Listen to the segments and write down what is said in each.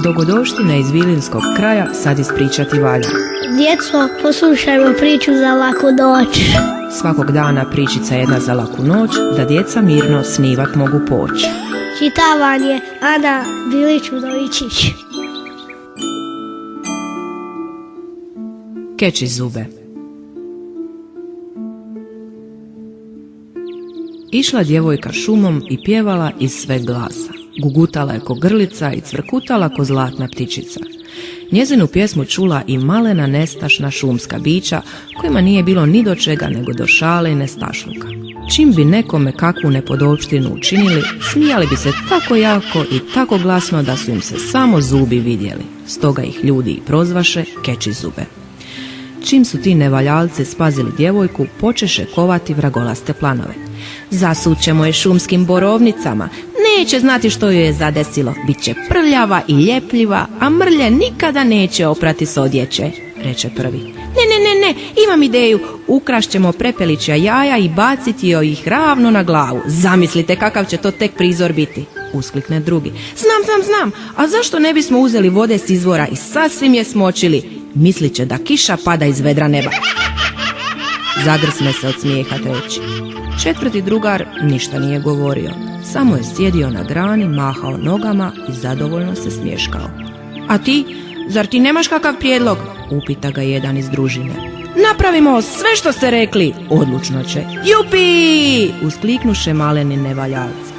Dogodovštine iz Vilinskog kraja sad ispričati valja. Djeco, poslušajmo priču za laku noć. Svakog dana pričica jedna za laku noć, da djeca mirno snivat mogu poći. Čitavanje Ana Bilić-Udovičić. Keči zube. Išla djevojka šumom i pjevala iz sveg glasa. Gugutala je ko grlica i cvrkutala ko zlatna ptičica. Njezinu pjesmu čula i malena nestašna šumska bića, kojima nije bilo ni do čega nego do šale i nestašluka. Čim bi nekome kakvu nepodopštinu učinili, smijali bi se tako jako i tako glasno da su im se samo zubi vidjeli. Stoga ih ljudi i prozvaše keči zube. Čim su ti nevaljalci spazili djevojku, počeše kovati vragolaste planove. Zasućemo je šumskim borovnicama, neće znati što joj je zadesilo, bit će prljava i ljepljiva, a mrlje nikada neće oprati s odjeće, reče prvi. Ne, imam ideju, ukrašćemo prepeličja jaja i baciti joj ih ravno na glavu. Zamislite kakav će to tek prizor biti, usklikne drugi. Znam, a zašto ne bismo uzeli vode s izvora i sasvim je smočili? Mislit će da kiša pada iz vedra neba. Zagrsme se od smijeha treći. Četvrti drugar ništa nije govorio, samo je sjedio na grani, mahao nogama i zadovoljno se smješkao. A ti, zar ti nemaš kakav prijedlog? Upita ga jedan iz družine. Napravimo sve što ste rekli, odlučno će. Jupi! Uskliknuše maleni nevaljalci.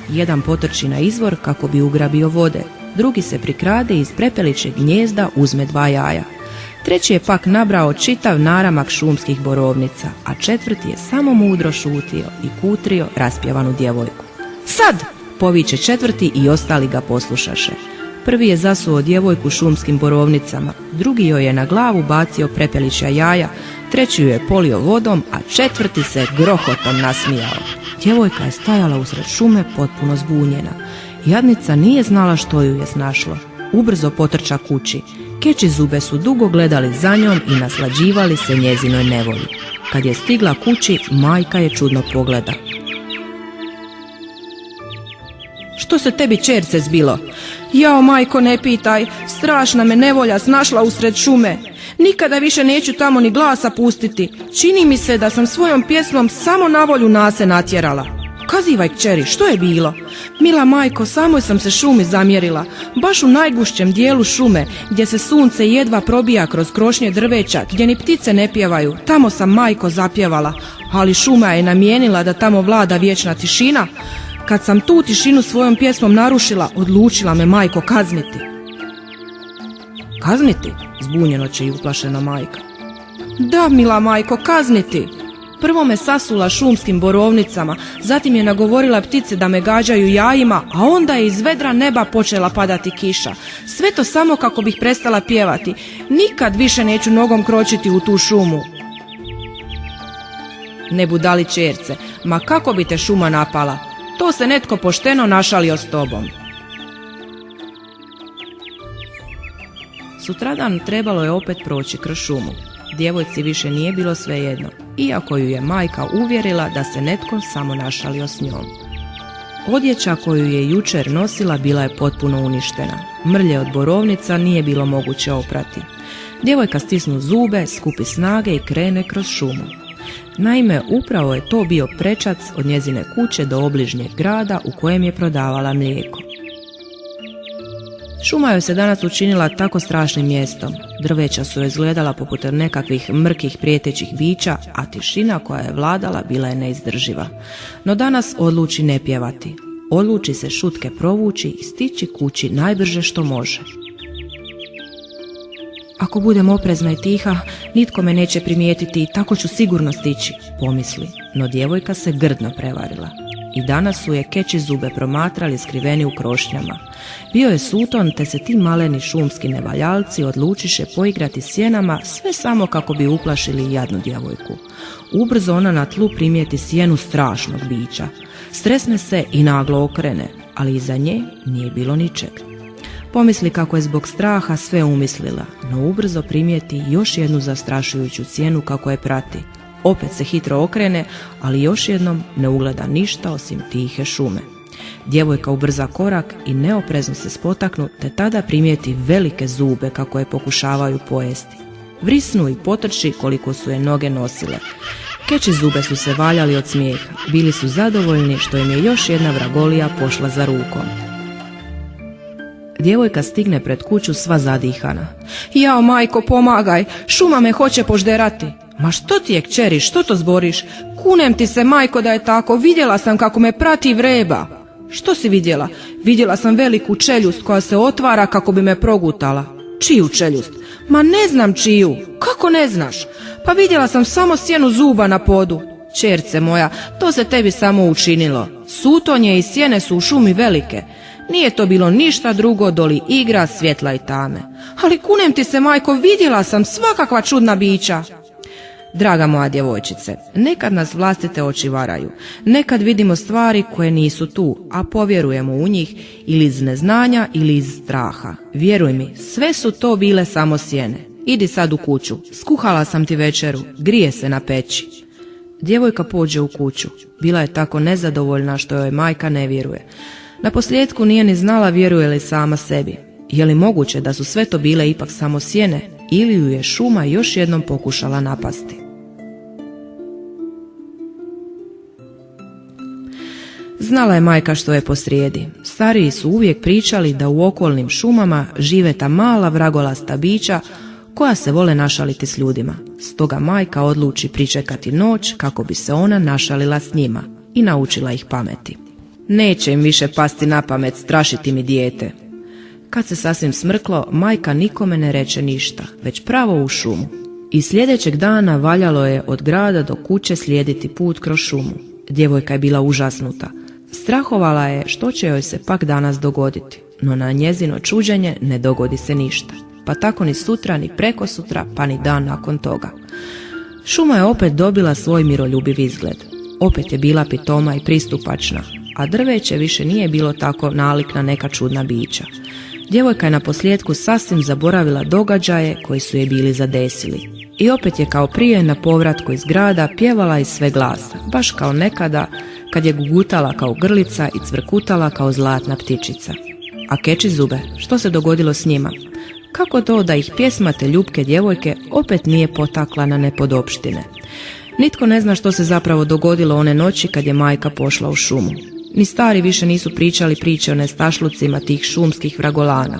Jedan potrči na izvor kako bi ugrabio vode, drugi se prikrade i iz prepeličeg gnijezda uzme 2 jaja. Treći je pak nabrao čitav naramak šumskih borovnica, a četvrti je samo mudro šutio i kutrio raspjevanu djevojku. Sad! Poviče četvrti i ostali ga poslušaše. Prvi je zasuo djevojku šumskim borovnicama, drugi joj je na glavu bacio prepeličja jaja, treći ju je polio vodom, a četvrti se grohotom nasmijao. Djevojka je stajala usred šume potpuno zbunjena. Jadnica nije znala što ju je snašlo. Ubrzo potrča kući. Keči zube su dugo gledali za njom i naslađivali se njezinoj nevolji. Kad je stigla kući, majka je čudno pogleda. Što se tebi čerce zbilo? Jao majko, ne pitaj, strašna me nevolja snašla usred šume. Nikada više neću tamo ni glasa pustiti. Čini mi se da sam svojom pjesmom samo na volju nase natjerala. Kazivaj kćeri, što je bilo? Mila majko, samoj sam se šumi zamjerila, baš u najgušćem dijelu šume, gdje se sunce jedva probija kroz krošnje drveća, gdje ni ptice ne pjevaju. Tamo sam, majko, zapjevala, ali šuma je namijenila da tamo vlada vječna tišina. Kad sam tu tišinu svojom pjesmom narušila, odlučila me majko kazniti. Kazniti? Zbunjeno će i uplašena majka. Da, mila majko, kazniti. Prvo me sasula šumskim borovnicama, zatim je nagovorila ptice da me gađaju jajima, a onda je iz vedra neba počela padati kiša. Sve to samo kako bih prestala pjevati. Nikad više neću nogom kročiti u tu šumu. Ne budali čerce, ma kako bi te šuma napala? To se netko pošteno našalio s tobom. Sutradan trebalo je opet proći kroz šumu. Djevojci više nije bilo svejedno, iako ju je majka uvjerila da se netko samo našalio s njom. Odjeća koju je jučer nosila bila je potpuno uništena. Mrlje od borovnica nije bilo moguće oprati. Djevojka stisnu zube, skupi snage i krene kroz šumu. Naime, upravo je to bio prečac od njezine kuće do obližnjeg grada u kojem je prodavala mlijeko. Šuma joj se danas učinila tako strašnim mjestom. Drveća su joj izgledala poput nekakvih mrkih prijetećih bića, a tišina koja je vladala bila je neizdrživa. No danas odluči ne pjevati. Odluči se šutke provući i stići kući najbrže što može. Ako budem oprezna i tiha, nitko me neće primijetiti i tako ću sigurno stići, pomisli. No djevojka se grdno prevarila. I danas su je keči zube promatrali skriveni u krošnjama. Bio je suton, te se ti maleni šumski nevaljalci odlučiše poigrati sjenama, sve samo kako bi uplašili jadnu djevojku. Ubrzo ona na tlu primijeti sjenu strašnog bića. Stresne se i naglo okrene, ali iza nje nije bilo ničeg. Pomisli kako je zbog straha sve umislila, no ubrzo primijeti još jednu zastrašujuću sjenu kako je prati. Opet se hitro okrene, ali još jednom ne ugleda ništa osim tihe šume. Djevojka ubrza korak i neoprezno se spotaknu, te tada primijeti velike zube kako je pokušavaju pojesti. Vrisnu i potrči koliko su je noge nosile. Keči zube su se valjali od smijeha. Bili su zadovoljni što im je još jedna vragolija pošla za rukom. Djevojka stigne pred kuću sva zadihana. Jao majko, pomagaj, šuma me hoće požderati. Ma što ti je, kćeri, što to zboriš? Kunem ti se, majko, da je tako, vidjela sam kako me prati vreba. Što si vidjela? Vidjela sam veliku čeljust koja se otvara kako bi me progutala. Čiju čeljust? Ma ne znam čiju. Kako ne znaš? Pa vidjela sam samo sjenu zuba na podu. Ćerce moja, to se tebi samo učinilo. Sutonje i sjene su u šumi velike. Nije to bilo ništa drugo doli igra svjetla i tame. Ali kunem ti se, majko, vidjela sam svakakva čudna bića. Draga moja djevojčice, nekad nas vlastite oči varaju. Nekad vidimo stvari koje nisu tu, a povjerujemo u njih ili iz neznanja ili iz straha. Vjeruj mi, sve su to bile samo sjene. Idi sad u kuću, skuhala sam ti večeru, grije se na peći. Djevojka pođe u kuću. Bila je tako nezadovoljna što joj majka ne vjeruje. Naposljetku nije ni znala vjeruje li sama sebi. Je li moguće da su sve to bile ipak samo sjene ili ju je šuma još jednom pokušala napasti? Znala je majka što je posrijedi. Stariji su uvijek pričali da u okolnim šumama žive ta mala vragolasta bića koja se vole našaliti s ljudima. Stoga majka odluči pričekati noć kako bi se ona našalila s njima i naučila ih pameti. Neće im više pasti na pamet strašiti mi dijete. Kad se sasvim smrklo, majka nikome ne reče ništa, već pravo u šumu. I sljedećeg dana valjalo je od grada do kuće slijediti put kroz šumu. Djevojka je bila užasnuta. Strahovala je što će joj se pak danas dogoditi, no na njezino čuđenje ne dogodi se ništa. Pa tako ni sutra, ni prekosutra, pa ni dan nakon toga. Šuma je opet dobila svoj miroljubiv izgled. Opet je bila pitoma i pristupačna, a drveće više nije bilo tako nalik na neka čudna bića. Djevojka je naposljetku sasvim zaboravila događaje koji su je bili zadesili. I opet je kao prije na povratku iz grada pjevala iz sve glasa, baš kao nekada kad je gugutala kao grlica i cvrkutala kao zlatna ptičica. A keči zube, što se dogodilo s njima? Kako to da ih pjesma te ljubke djevojke opet nije potakla na nepodopštine? Nitko ne zna što se zapravo dogodilo one noći kad je majka pošla u šumu. Ni stari više nisu pričali priče o nestašlucima tih šumskih vragolana.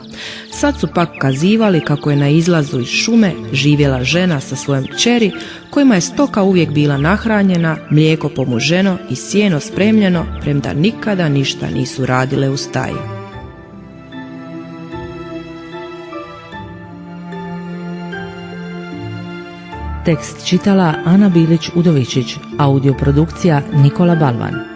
Sad su pak kazivali kako je na izlazu iz šume živjela žena sa svojom kćeri, kojima je stoka uvijek bila nahranjena, mlijeko pomuženo i sjeno spremljeno, premda nikada ništa nisu radile u staji. Tekst čitala Ana Bilić Udovičić, audioprodukcija Nikola Balvan.